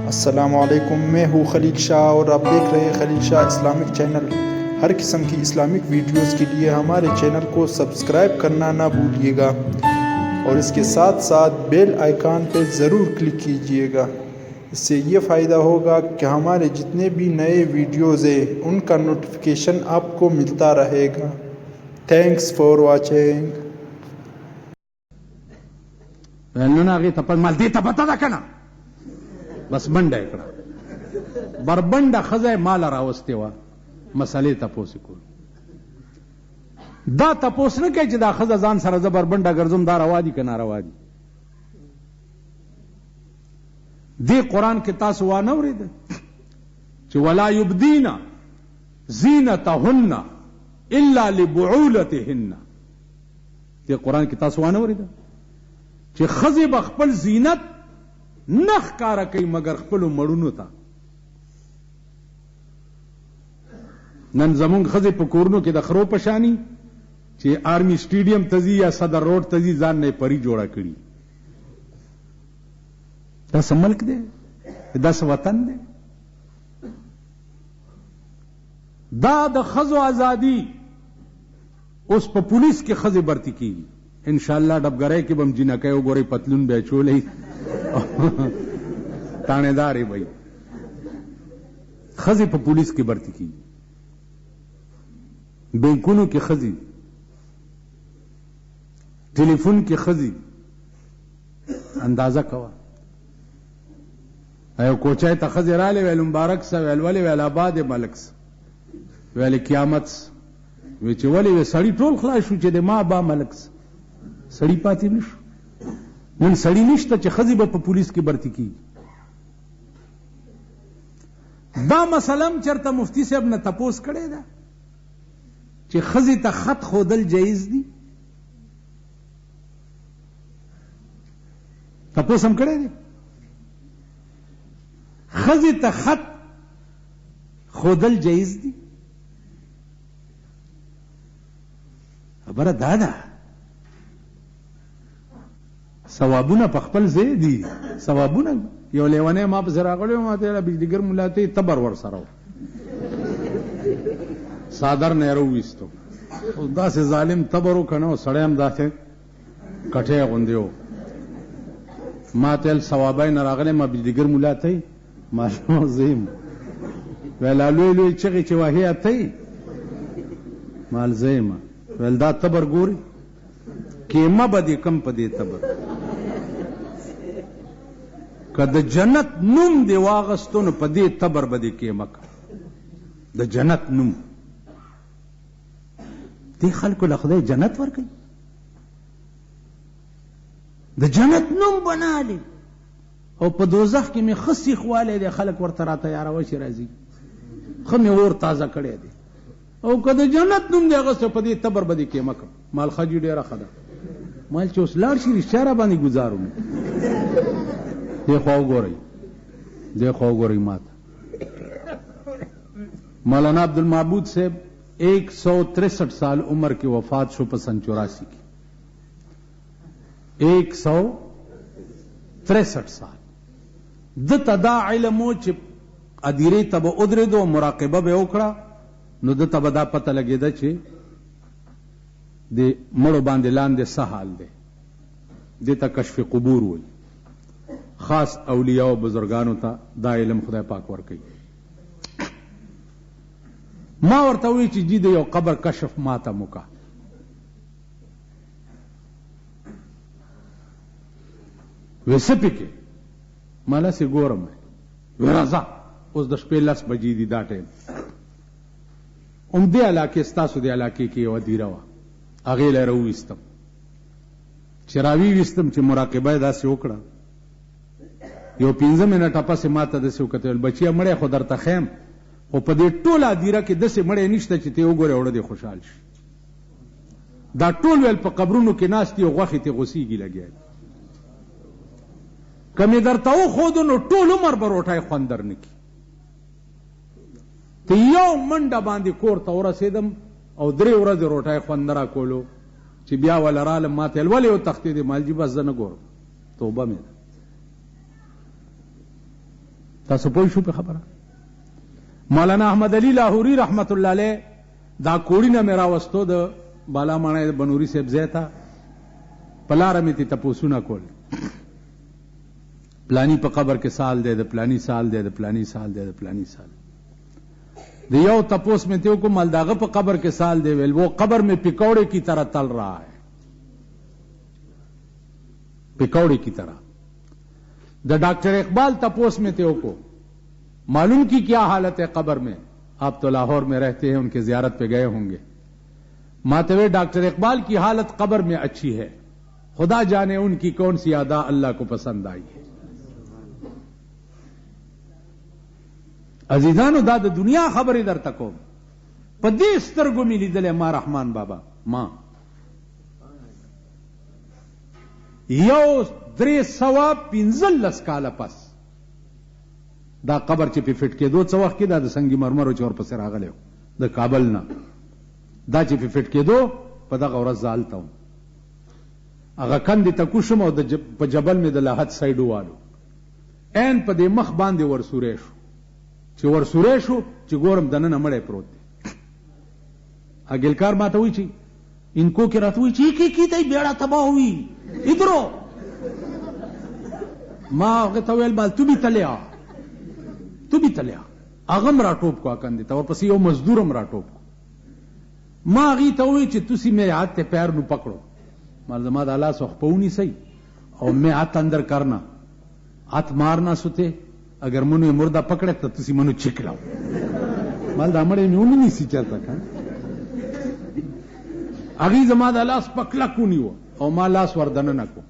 अस्सलामुअलैकुम, मैं हूँ खलील शाह और आप देख रहे हैं खलील शाह इस्लामिक चैनल। हर किस्म की इस्लामिक वीडियोस के लिए हमारे चैनल को सब्सक्राइब करना ना भूलिएगा और इसके साथ साथ बेल आइकन पे ज़रूर क्लिक कीजिएगा। इससे ये फ़ायदा होगा कि हमारे जितने भी नए वीडियोज़ हैं उनका नोटिफिकेशन आपको मिलता रहेगा। Thanks for watching. ناغي تپل مال دې ته پته ده کنه بس منډه یې کړه بربنډه ښځه مال راوستې وه مسلې تپوس یې کول دا تپوس نه کوي چې دا ښځه ځان سره زه بربنډه ګرځم دا روا دي که ناروا دي دې قرآن کې تاسو وانه اورېده چې ولا یبدین زینتهن الا لبعولتهن دې قرآن کې تاسو وانه اورېده چې ښځې به خپل زینت نه ښکاره کوي مګر خپلو مړونو ته نن زمونږ ښځې په کورونو کې د خرو په شاني چې آرمي سټیډیم ته ځي یا صدر روډ ته ځي ځان نه یې پري جوړه کړي دا څه ملک دی دا څه وطن دی دا د ښځو ازادي اوس په پولیس کې ښځې برتي کېږي انشاءاللہ ډبګرۍ کې به هم جینکۍ وګورئ پتلون بیا چولی تانیدارې به وي ښځې په پولیس کې برتي کېږي بینکونو کې ښځې ټلیفون کې ښځې اندازه کوه یو کوچی ته ښځې رالی ویل مبارک سه ویل ولې ویل آباد ملک سه ویل قیامت سه وی چې ولې وی سړي ټول خلاص شو چې د ما با ملک سه سړی پاتې نشو نن سړی نشته چې ښځې به په پولیس کې برتي کېږي دا مسله هم چېرته مفتي صاحب نه تپوس کړی ده چې ښځې ته خط ښودل جایز دي تپوس هم کړی دی ښځې ته خط ښودل جایز دي خبره دا ده ثوابونه په خپل ځای دي ثوابونه یو لیونی ما پسې راغلی ما ته بجلیګر ملا ته تبر ورسره و څادر نه یې راوویستو اوس داسې ظالم تبر و که نه و سړی هم داسې کټی غوندې و ما ته ویل ثوابی نه راغلی ما بجلیګر ملا ته یې ماشوم زه یم ویل لوی لوی چغې چې وهې ته یې مال زه یم ویل دا تبر ګوري کیمه به دې کم په دې تبر که د جنت نوم دې واغستو نو په دې تبر به دې کیمه کړه د جنت نوم دې خلکو له خدای جنت ورکوي د جنت نوم بنالي او په دوزخ کې مې ښه سیخوالی دی خلک ورته راتیاروه چې راځي ښه مې اور تازه کړی دی او که د جنت نوم دې اغوستی په دې تبر به دې کیمه کړه مال خجي ډېره ښه ده مال چې اوس لاړ شي رښتیا را باندې ګزارو دې خوا وګورئ ما ته مولانا عبدالمعبود صاحب 163 سال عمر کې وفات شو په سن 84 کې 163 سال دته دا علم و چې ادیرې ته به ودرېدو مراقبه به وکړه نو دته به دا پته لګېده چې د مړو باندې لاندې څه حال دی دې ته کشف قبور وایي خاص اولیاء او بزرگانو ته دا علم خدای پاک ورکوي ما ورته وایي چې جی د یو قبر کشف ما ته موکه وی څه پکې ما لسې ګورم وی راځه اوس د شپې 10 بجې دي دا ټایم دې علاقې ستاسو د علاقې کې یوه دیره وه هغې له یې راوویستم چې راویویستم چې مراقبه یې داسې وکړه یو 15 منټه پسې ما ته داسې وکتل ویل بچیه مړی خو درته خیم خو په دې ټوله هدیره کې داسې مړی نشته چې ته یې وګورې اوړه دې خوشحال شي دا ټول ویل په قبرونو کې ناست دي او غوښې ته غوسیږي لګیا دي که مې درته وښودو نو ټول عمر به روټۍ خوند در نه کړي ته یو منډه باندې کور ته ورسېدم او 3 ورځې روټۍ خوند نه راکولو چې بیا وله رالم ما ته ویل ولې وتښتېدې مالجي بس زه نه ګورم توبه مې ده تاسو پوه شو په خبره. مولانا احمد علی لاهوری رحمت الله علیه دا کوړی نه مې راوستو د بالا ماڼۍ د بنوري صاحب ځای ته، په لاره مې تې تپوسونه کول، پلانی په قبر کې سال دی، د پلانی سال دی، د پلانی سال دی، د پلانی سال. د یو تپوس میں تیو کو مالداغ پہ قبر کے سال دے ویل، وہ قبر میں پکوڑے کی طرح تل رہا ہے، پکوڑے کی طرح. دا ڈاکٹر اقبال تپوس میں تیو کو معلوم کی کیا حالت ہے قبر میں، آپ تو لاہور میں رہتے ہیں، ان کے زیارت پہ گئے ہوں گے. ماتوے ڈاکٹر اقبال کی حالت قبر میں اچھی ہے، خدا جانے ان کی کون سی ادا اللہ کو پسند آئی ہے. عزیزانو دا د دنیا خبرې درته کوم، په دې سترګو مې لیدلې ما رحمان بابا، ما یو 315 کاله پس دا قبر چې په فټ کېدو څه وخت کې دا د سنگ مرمرو چې ورپسې راغلی د کابل نه، دا چې په فټ کېدو په دغه ورځ زه هلته وم. هغه کندې ته کوشم او په جبل مې د لاحت سایډ والو، عین په دې مخ باندې ورسوری شو. چې ورسوری شو چې ګورم دننه مړی پروت دی. اګلکار ما ته وایي چې انکو کې راته وایي چې کی ته بیړه تباه ہوئی ادھرو. ما هغه ته ویل بال تو بھی تلیا، تو بھی تلیا. هغه م راټوپ کو کندې ته، ورپسې یو مزدور هم راټوپ کو. ما هغې ته وایي چې تسی میں ہاتھ تے پیر نو پکڑو، مال زما د لاس وخت په ونیسئ او میں ہاتھ اندر کرنا، ہاتھ مارنا ستے، اگر منو مردہ پکڑے تو تسی منو چکلاو. مال دا مړی مې ونیسي چېرته که هغې زما د لاس په کلک ونیوه او ما لاس ور دننه کو.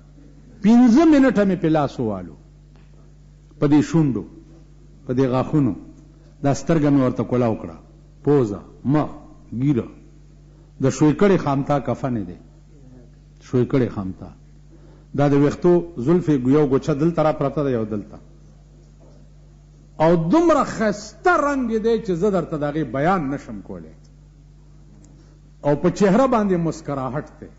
15 منټه مې په لاس ووالو، په دې شونډو، په دې غاښونو، دا سترګه مې ورته کولاو کړه، پوزه، مخ، ګیره، د شویکړې خامتا کفن دی، شویکړې خامتا، دا د ویښتو زلفې یو ګوچه دلته را پرته ده، یو دلته، او دومره خسته رنگ دی چې زه درته د هغې بیان نشم کولی. او په چهره باندې مسکراهټ دی،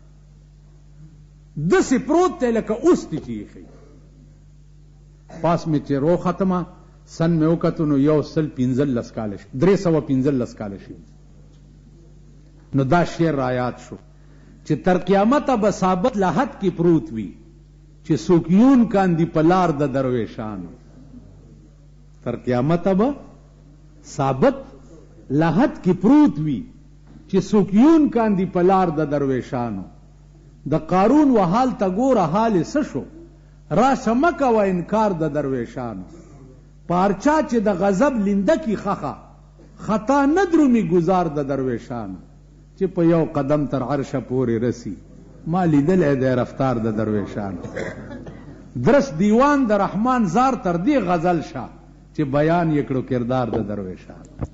داسې پروت دی لکه اوس دی چې ایښی. پاس مې چې رو ختمه سن مې وکتو نو 115 کاله شي، 315 کاله شي. نو دا شعر رایاد شو چې تر قیامته به ثابت لحد کې پروت وي چې څوک یون کاندي په لار د درویشانو. تر قیامت به ثابت لحد کی پروت وی چې څوک یون کاندي په لار د درویشانو. د قارون و حال ته ګوره حال څه شو، راشه مه کوه انکار د درویشانو. پارچا چې د غضب لنده کی خخه، خطا نه درومي گزار د درویشانو. چې په یو قدم تر عرشه پورې رسی، ما لیدلی دی رفتار د درویشانو. درس دیوان د رحمان زار تر دې غزل شه چې بیان یې کړو کردار د درویشانو.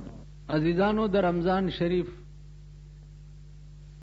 عزیزانو، د رمضان شریف